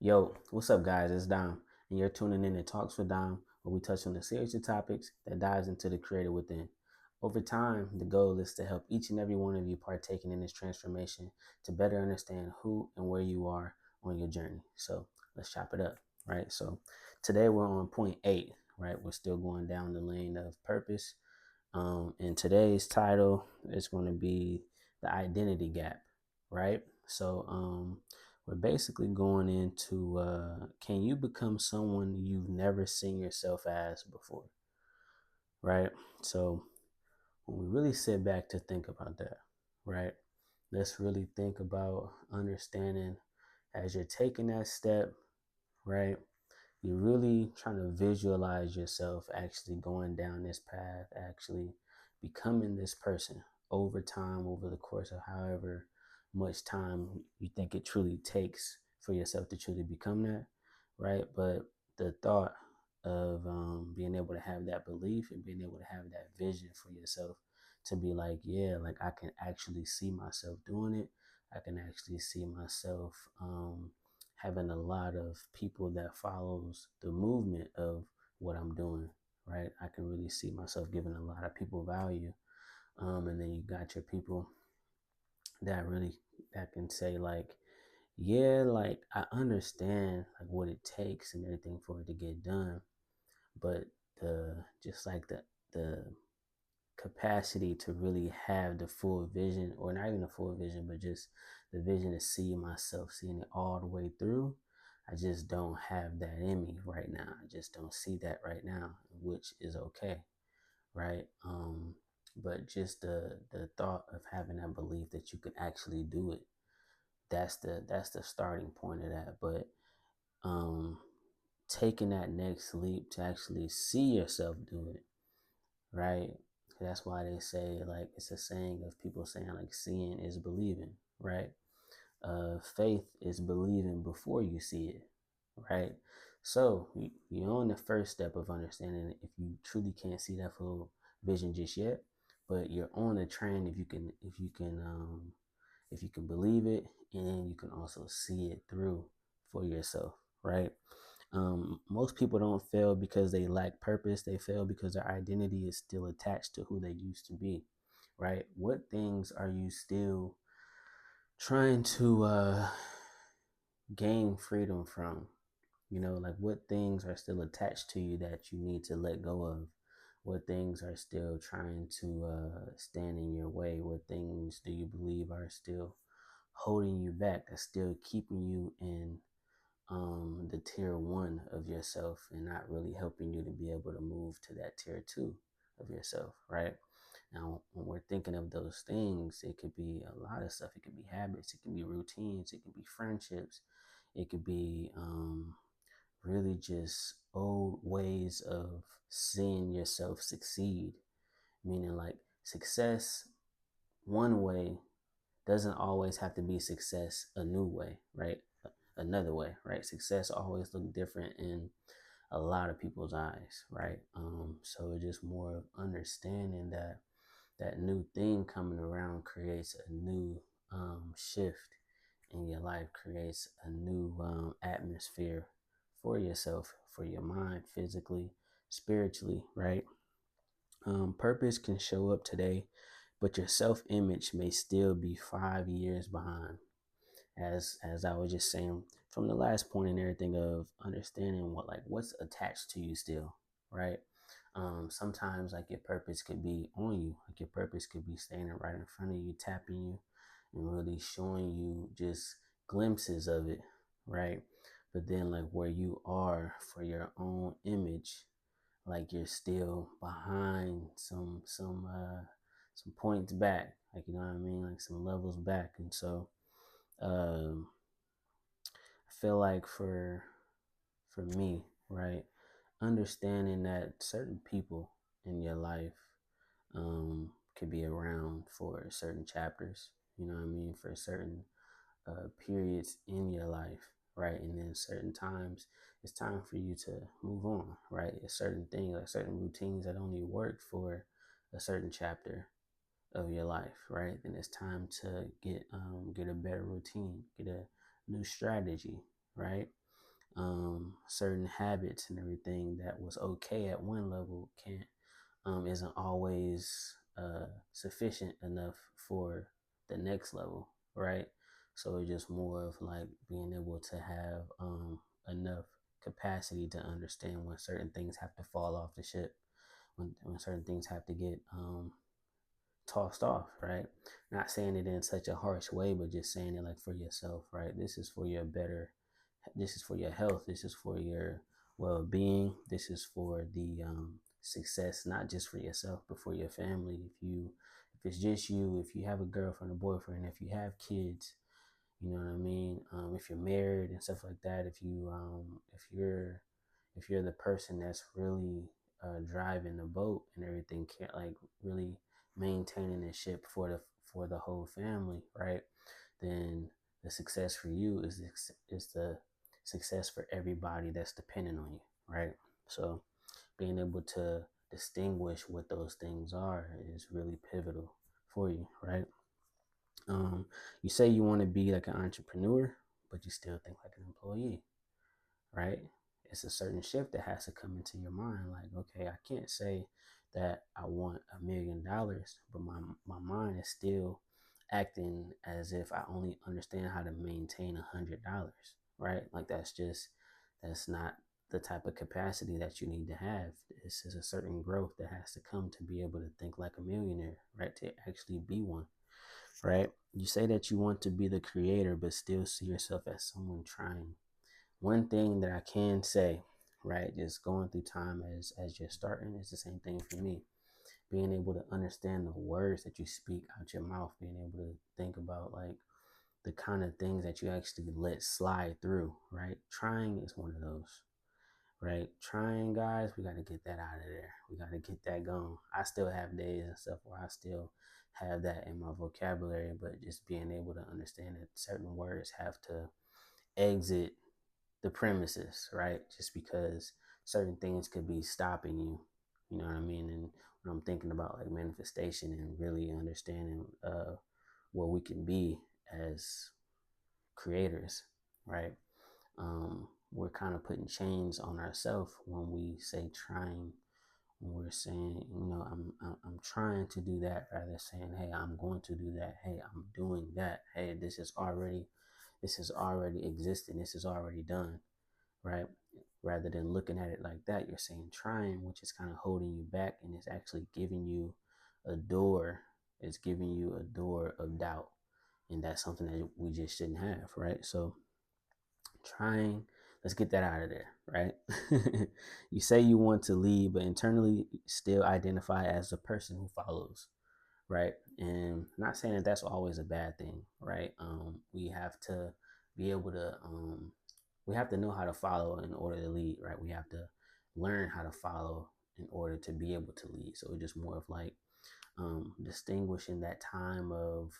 Yo, what's up, guys? It's Dom, and you're tuning in to Talks with Dom, where we touch on the series of topics that dives into the creator within. Over time, the goal is to help each and every one of you partaking in this transformation to better understand who and where you are on your journey. So let's chop it up, right? So today we're on point 8, right? We're still going down the lane of purpose. And today's title is going to be the identity gap, right? So we're basically going into can you become someone you've never seen yourself as before, right? So when we really sit back to think about that, right? Let's really think about understanding as you're taking that step, right? You're really trying to visualize yourself actually going down this path, actually becoming this person over time, over the course of however much time you think it truly takes for yourself to truly become that, right? But the thought of being able to have that belief and being able to have that vision for yourself to be like, yeah, like I can actually see myself doing it. I can actually see myself having a lot of people that follows the movement of what I'm doing, right? I can really see myself giving a lot of people value. And then you got your people that really that can say like, yeah, like I understand like what it takes and everything for it to get done, but the just like the capacity to really have the full vision, or not even the full vision, but just the vision to see myself seeing it all the way through. I just don't have that in me right now. I just don't see that right now, which is okay, right? But just the thought of having that belief that you can actually do it, that's the starting point of that. But um taking that next leap to actually see yourself do it, right? That's why they say, like, it's a saying of people saying, like, seeing is believing, right? Faith is believing before you see it, right? So you're on the first step of understanding it if you truly can't see that full vision just yet, but you're on the train if you can believe it, and you can also see it through for yourself, right? Most people don't fail because they lack purpose. They fail because their identity is still attached to who they used to be, right? What things are you still trying to gain freedom from? Like what things are still attached to you that you need to let go of? What things are still trying to stand in your way? What things do you believe are still holding you back, that's still keeping you in the tier one of yourself and not really helping you to be able to move to that tier two of yourself, right? Now, when we're thinking of those things, it could be a lot of stuff. It could be habits, it could be routines, it could be friendships, it could be really just old ways of seeing yourself succeed. Meaning, like, success one way doesn't always have to be success a new way, right? Another way, right? Success always look different in a lot of people's eyes, right? So it's just more of understanding that that new thing coming around creates a new shift in your life, creates a new atmosphere for yourself, for your mind, physically, spiritually, right? Purpose can show up today, but your self-image may still be 5 years behind. As I was just saying from the last point and everything of understanding what's attached to you still, right? Sometimes like your purpose could be on you, like your purpose could be standing right in front of you, tapping you, and really showing you just glimpses of it, right? But then like where you are for your own image, like you're still behind some points back, like you know what I mean, like some levels back, and so um I feel like for me, right, understanding that certain people in your life could be around for certain chapters, you know what I mean, for certain periods in your life, right? And then certain times it's time for you to move on, right? A certain thing, like certain routines that only work for a certain chapter of your life, right? Then it's time to get a better routine, get a new strategy, right? certain habits and everything that was okay at one level can't isn't always sufficient enough for the next level, right? So it's just more of like being able to have enough capacity to understand when certain things have to fall off the ship, when certain things have to get tossed off, right? Not saying it in such a harsh way, but just saying it like for yourself, right? This is for your better, this is for your health, this is for your well-being, this is for the success, not just for yourself but for your family. If it's just you, if you have a girlfriend, a boyfriend, if you have kids, you know what I mean, if you're married and stuff like that, if you're the person that's really driving the boat and everything, can't like really maintaining the ship for the whole family, right? Then the success for you is the success for everybody that's dependent on you, right? So being able to distinguish what those things are is really pivotal for you, right? You say you want to be like an entrepreneur, but you still think like an employee, right? It's a certain shift that has to come into your mind. Like, okay, I can't say that I want $1 million, but my mind is still acting as if I only understand how to maintain $100, right? Like that's not the type of capacity that you need to have. This is a certain growth that has to come to be able to think like a millionaire, right? To actually be one, right? You say that you want to be the creator, but still see yourself as someone trying. One thing that I can say, right, just going through time as you're starting, it's the same thing for me. Being able to understand the words that you speak out your mouth, being able to think about like the kind of things that you actually let slide through, right? Trying is one of those, right? Trying, guys, we got to get that out of there. We got to get that going. I still have days and stuff where I still have that in my vocabulary, but just being able to understand that certain words have to exit the premises, right? Just because certain things could be stopping you, you know what I mean? And when I'm thinking about like manifestation and really understanding what we can be as creators, right? We're kind of putting chains on ourselves when we say trying, when we're saying, you know, I'm trying to do that, rather than saying, hey, I'm going to do that. Hey, I'm doing that. Hey, this is already existing. This is already done, right? Rather than looking at it like that, you're saying trying, which is kind of holding you back, and it's actually giving you a door. It's giving you a door of doubt, and that's something that we just shouldn't have, right? So trying, let's get that out of there, right? You say you want to lead, but internally still identify as the person who follows, right? And not saying that that's always a bad thing, right? We have to be able to we have to know how to follow in order to lead, right? We have to learn how to follow in order to be able to lead. So it's just more of like distinguishing that time of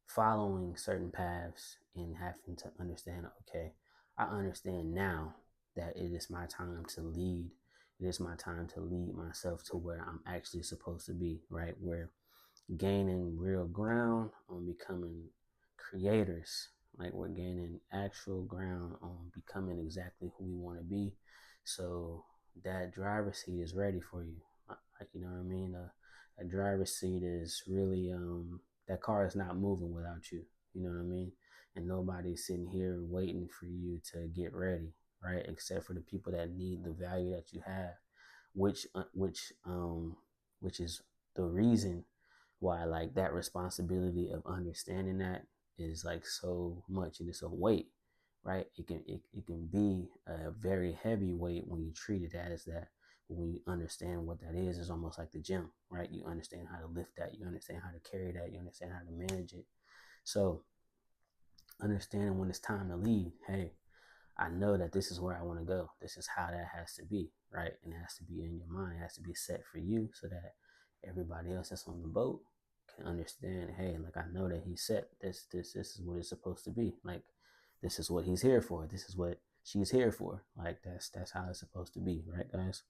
following certain paths and having to understand, okay, I understand now that it is my time to lead. It is my time to lead myself to where I'm actually supposed to be, right? We're gaining real ground on becoming creators. Like we're gaining actual ground on becoming exactly who we want to be. So that driver's seat is ready for you. Like, you know what I mean? A driver's seat is really that car is not moving without you. You know what I mean? And nobody's sitting here waiting for you to get ready, right? Except for the people that need the value that you have, which which is the reason why like that responsibility of understanding that is like so much and it's a weight, right? It can be a very heavy weight when you treat it as that. When you understand what that is, it's almost like the gym, right? You understand how to lift that, you understand how to carry that, you understand how to manage it. So understanding when it's time to leave, hey, I know that this is where I want to go. This is how that has to be, right? And it has to be in your mind. It has to be set for you so that everybody else that's on the boat can understand, hey, like I know that he set this is what it's supposed to be. Like this is what he's here for. This is what she's here for. Like that's how it's supposed to be, right, guys?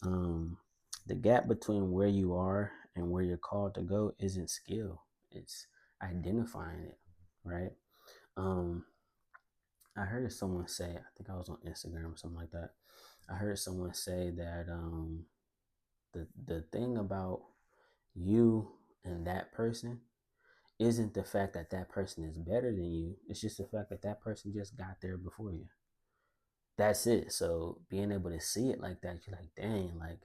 Um the gap between where you are and where you're called to go isn't skill. It's identifying it, right? Um I heard someone say, I think I was on Instagram or something like that. I heard someone say that the thing about you and that person isn't the fact that that person is better than you. It's just the fact that that person just got there before you. That's it. So being able to see it like that, you're like, dang, like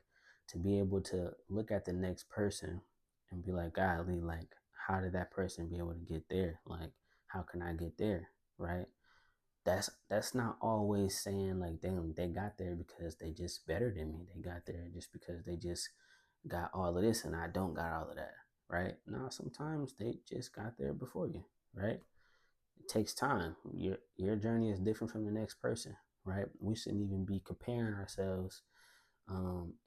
to be able to look at the next person and be like, golly, like, how did that person be able to get there? Like, how can I get there? Right? That's not always saying like they got there because they just better than me. They got there just because they just got all of this and I don't got all of that. Right? No, sometimes they just got there before you. Right? It takes time. Your journey is different from the next person, right? We shouldn't even be comparing ourselves,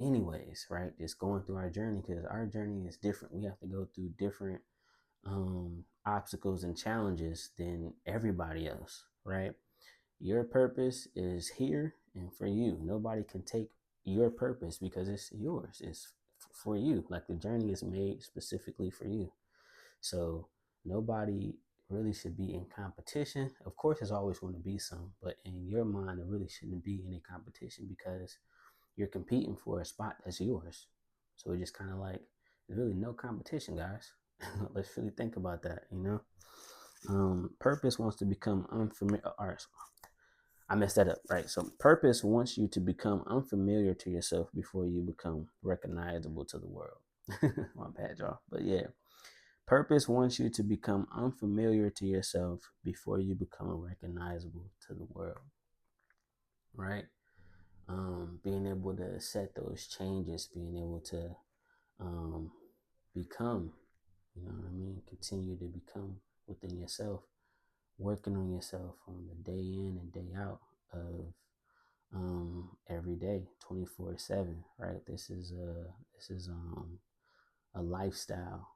anyways, right? Just going through our journey because our journey is different. We have to go through different obstacles and challenges than everybody else, right? Your purpose is here and for you. Nobody can take your purpose because it's yours. It's for you. Like the journey is made specifically for you. So nobody really should be in competition. Of course, there's always going to be some, but in your mind, there really shouldn't be any competition because you're competing for a spot that's yours. So it's just kind of like there's really no competition, guys. Let's really think about that, you know? Purpose wants to become unfamiliar. I messed that up, right? So purpose wants you to become unfamiliar to yourself before you become recognizable to the world. My bad, y'all. But yeah, purpose wants you to become unfamiliar to yourself before you become recognizable to the world, right? Being able to set those changes, being able to um, become, you know what I mean? Continue to become within yourself, working on yourself on the day in and day out of every day, 24/7, right? This is a lifestyle.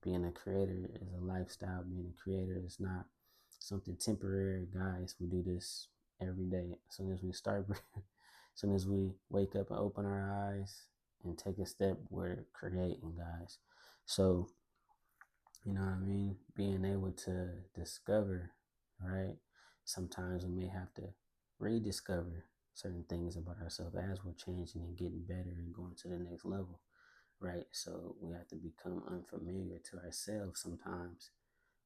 Being a creator is a lifestyle. Being a creator is not something temporary, guys. We do this every day. As soon as we start, as soon as we wake up and open our eyes and take a step, we're creating, guys. So, you know what I mean? Being able to discover, right? Sometimes we may have to rediscover certain things about ourselves as we're changing and getting better and going to the next level, right? So we have to become unfamiliar to ourselves sometimes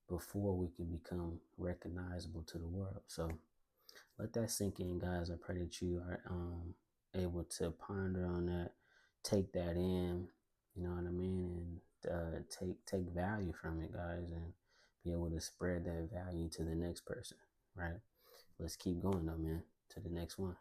before we can become recognizable to the world. So let that sink in, guys. I pray that you are able to ponder on that, take that in, you know what I mean, and take value from it, guys, and be able to spread that value to the next person, right? Let's keep going though, man, to the next one.